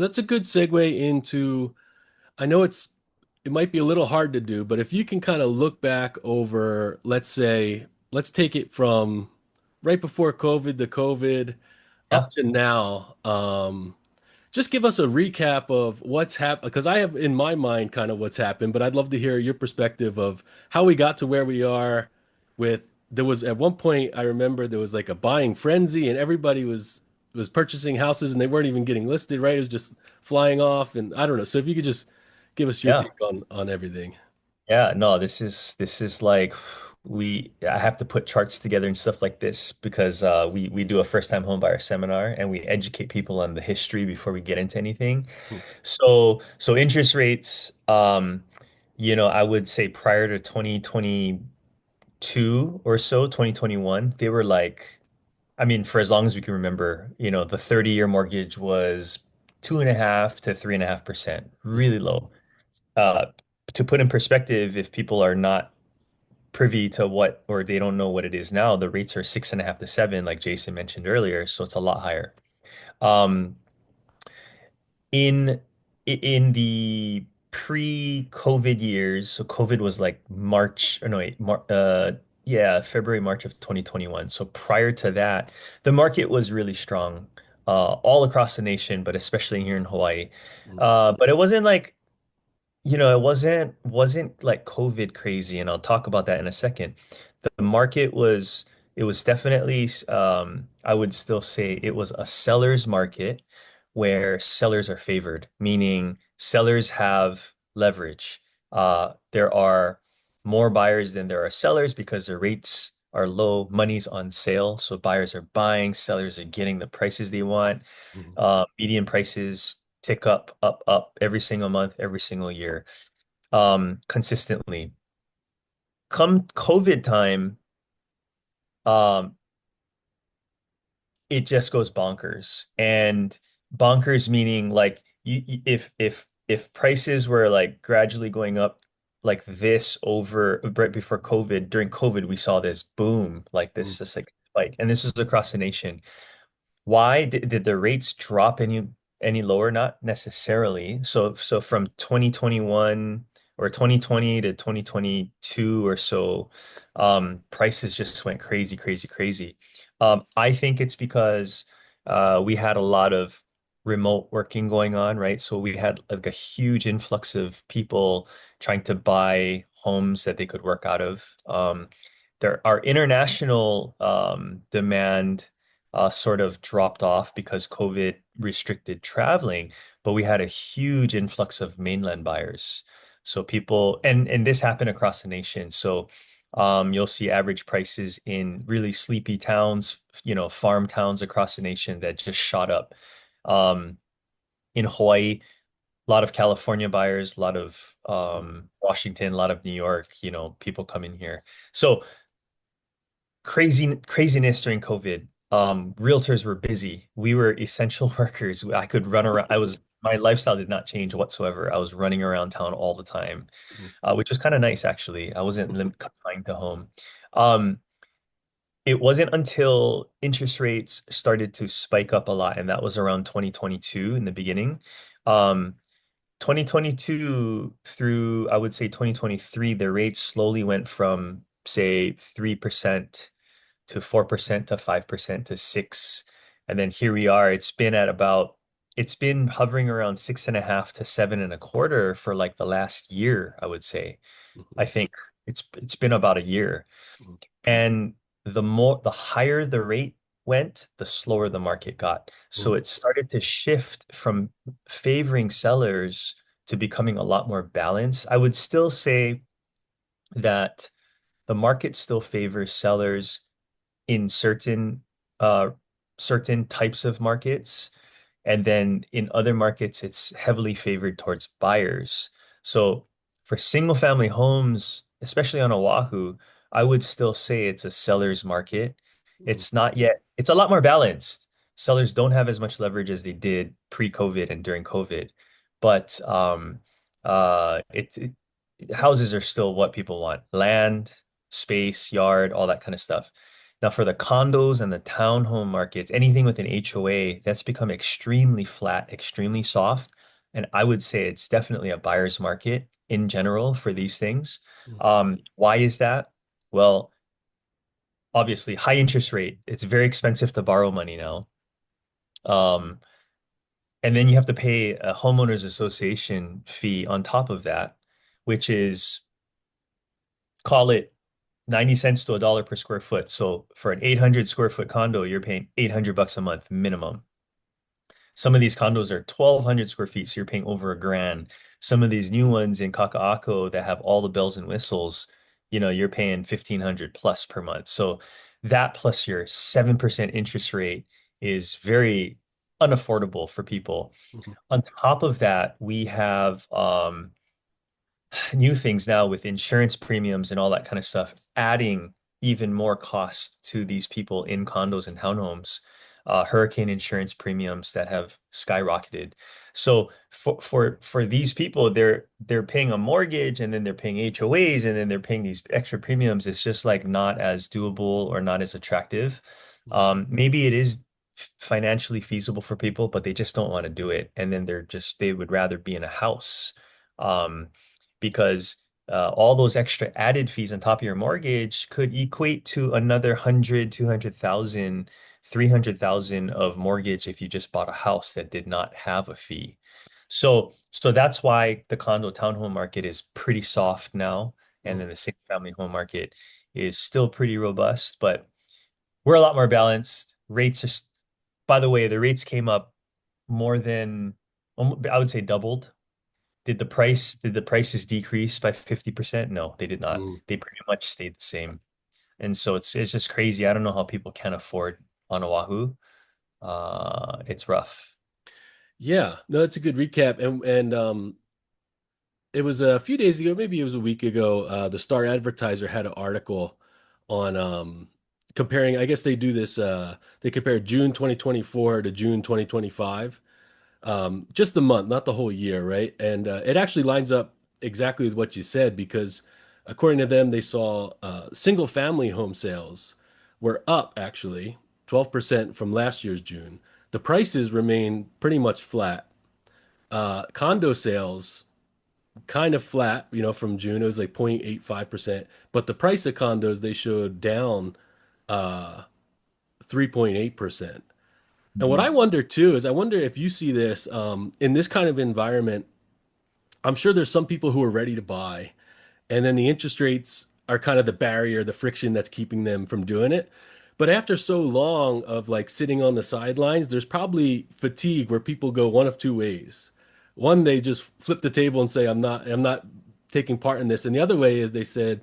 So that's a good segue into, I know it might be a little hard to do, but if you can kind of look back over, let's say, let's take it from right before COVID to COVID up Yeah. to now. Just give us a recap of what's happened, because I have in my mind kind of what's happened, but I'd love to hear your perspective of how we got to where we are with there was at one point I remember there was like a buying frenzy and everybody was purchasing houses and they weren't even getting listed, right? It was just flying off and I don't know. So if you could just give us your Yeah. take on everything. Yeah. No, this is like I have to put charts together and stuff like this because we do a first time home buyer seminar and we educate people on the history before we get into anything. Hmm. So interest rates, I would say prior to 2022 or so, 2021, they were like, I mean, for as long as we can remember, the 30-year mortgage was 2.5 to 3.5%, really low. Uh, to put in perspective, if people are not privy to what, or they don't know what it is now, the rates are 6.5 to 7, like Jason mentioned earlier, so it's a lot higher. Um, in the pre-COVID years, so COVID was like March, or no, wait, yeah, February, March of 2021. So prior to that, the market was really strong, all across the nation, but especially here in Hawaii. But it wasn't like it wasn't like COVID crazy, and I'll talk about that in a second. The market was it was definitely I would still say it was a seller's market where sellers are favored, meaning sellers have leverage. There are more buyers than there are sellers because the rates are low, money's on sale, so buyers are buying, sellers are getting the prices they want. Mhm. Median prices tick up, up, up every single month, every single year, consistently. Come COVID time, um, it just goes bonkers. And bonkers meaning like if prices were like gradually going up like this over right before COVID, during COVID, we saw this boom, like this just like spike. And this is across the nation. Why did the rates drop any lower? Not necessarily. So from 2021 or 2020 to 2022 or so, prices just went crazy, crazy, crazy. I think it's because we had a lot of remote working going on, right? So we had like a huge influx of people trying to buy homes that they could work out of. Our international demand sort of dropped off because COVID restricted traveling, but we had a huge influx of mainland buyers. So people, and this happened across the nation. So you'll see average prices in really sleepy towns, farm towns across the nation that just shot up. Um, in Hawaii, a lot of California buyers, a lot of Washington, a lot of New York, people coming here. So craziness during COVID. Realtors were busy. We were essential workers. I could run around. My lifestyle did not change whatsoever. I was running around town all the time, which was kind of nice actually. I wasn't confined to home. Um, it wasn't until interest rates started to spike up a lot, and that was around 2022 in the beginning. Um, 2022 through, I would say 2023, the rates slowly went from, say, 3% to 4% to 5% to 6. And then here we are. It's been hovering around 6.5 to 7.25 for like the last year, I would say. I think it's been about a year. And the higher the rate went, the slower the market got. So it started to shift from favoring sellers to becoming a lot more balanced. I would still say that the market still favors sellers in uh certain types of markets, and then in other markets it's heavily favored towards buyers. So for single family homes, especially on Oahu, I would still say it's a seller's market. It's not yet, it's a lot more balanced. Sellers don't have as much leverage as they did pre-COVID and during COVID, but houses are still what people want: land, space, yard, all that kind of stuff. Now, for the condos and the townhome markets, anything with an HOA, that's become extremely flat, extremely soft. And I would say it's definitely a buyer's market in general for these things. Why is that? Well, obviously, high interest rate. It's very expensive to borrow money now. Um, and then you have to pay a homeowners association fee on top of that, which is, call it 90 cents to a dollar per square foot. So for an 800 square foot condo, you're paying $800 a month minimum. Some of these condos are 1,200 square feet, so you're paying over $1,000. Some of these new ones in Kaka'ako that have all the bells and whistles, you're paying 1,500 plus per month. So that plus your 7% interest rate is very unaffordable for people. Mhm. On top of that, we have new things now with insurance premiums and all that kind of stuff, adding even more cost to these people in condos and townhomes, hurricane insurance premiums that have skyrocketed. So for these people, they're paying a mortgage and then they're paying HOAs and then they're paying these extra premiums. It's just like not as doable or not as attractive. Maybe it is financially feasible for people, but they just don't want to do it. And then they would rather be in a house. Um, because all those extra added fees on top of your mortgage could equate to another 100, 200,000, 300,000 of mortgage if you just bought a house that did not have a fee. So that's why the condo townhome market is pretty soft now, and then the single family home market is still pretty robust, but we're a lot more balanced. Rates are, by the way, the rates came up more than, I would say doubled. Did the prices decrease by 50%? No, they did not. Mm. They pretty much stayed the same. And so it's just crazy. I don't know how people can afford on Oahu. It's rough. Yeah, no, that's a good recap. And it was a few days ago, maybe it was a week ago. The Star Advertiser had an article on comparing. I guess they do this. They compare June 2024 to June 2025, just the month, not the whole year, right? And it actually lines up exactly with what you said because according to them, they saw single family home sales were up actually 12% from last year's June. The prices remain pretty much flat. Condo sales kind of flat, from June. It was like 0.85%, but the price of condos they showed down uh 3.8%. And what I Mhm. wonder too is I wonder if you see this in this kind of environment. I'm sure there's some people who are ready to buy, and then the interest rates are kind of the barrier, the friction that's keeping them from doing it. But after so long of like sitting on the sidelines, there's probably fatigue where people go one of two ways. One, they just flip the table and say, I'm not taking part in this. And the other way is they said,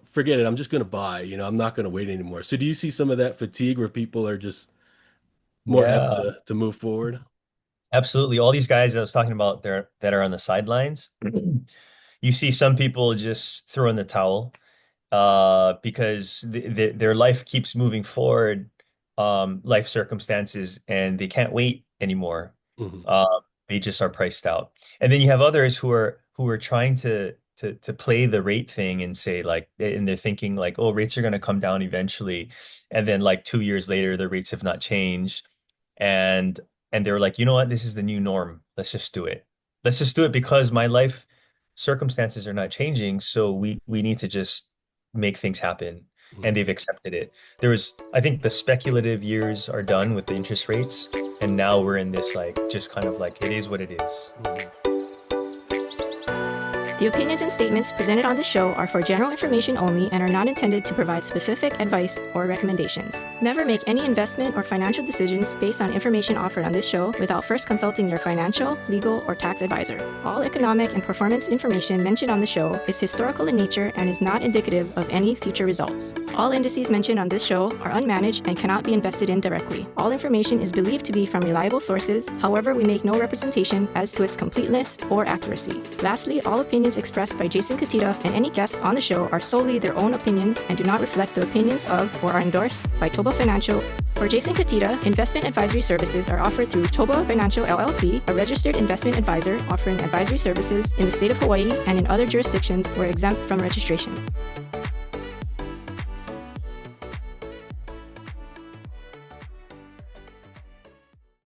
forget it, I'm just going to buy, I'm not going to wait anymore. So do you see some of that fatigue where people are just more apt Yeah, to move forward? absolutely. All these guys I was talking about there that are on the sidelines, you see some people just throw in the towel because their life keeps moving forward, life circumstances, and they can't wait anymore. Hmm. Uh, they just are priced out. And then you have others who are trying to play the rate thing and say like, and they're thinking like, oh, rates are going to come down eventually, and then like 2 years later, the rates have not changed, and and they're like, you know what, this is the new norm. Let's just do it. Let's just do it because my life circumstances are not changing, so we need to just make things happen. And they've accepted it. I think the speculative years are done with the interest rates, and now we're in this like just kind of like it is what it is. The opinions and statements presented on this show are for general information only and are not intended to provide specific advice or recommendations. Never make any investment or financial decisions based on information offered on this show without first consulting your financial, legal, or tax advisor. All economic and performance information mentioned on the show is historical in nature and is not indicative of any future results. All indices mentioned on this show are unmanaged and cannot be invested in directly. All information is believed to be from reliable sources. However, we make no representation as to its completeness or accuracy. Lastly, all opinions expressed by Jason Cutitta and any guests on the show are solely their own opinions and do not reflect the opinions of or are endorsed by ToBA Financial. For Jason Cutitta, investment advisory services are offered through ToBA Financial LLC, a registered investment advisor offering advisory services in the state of Hawaii and in other jurisdictions where exempt from registration.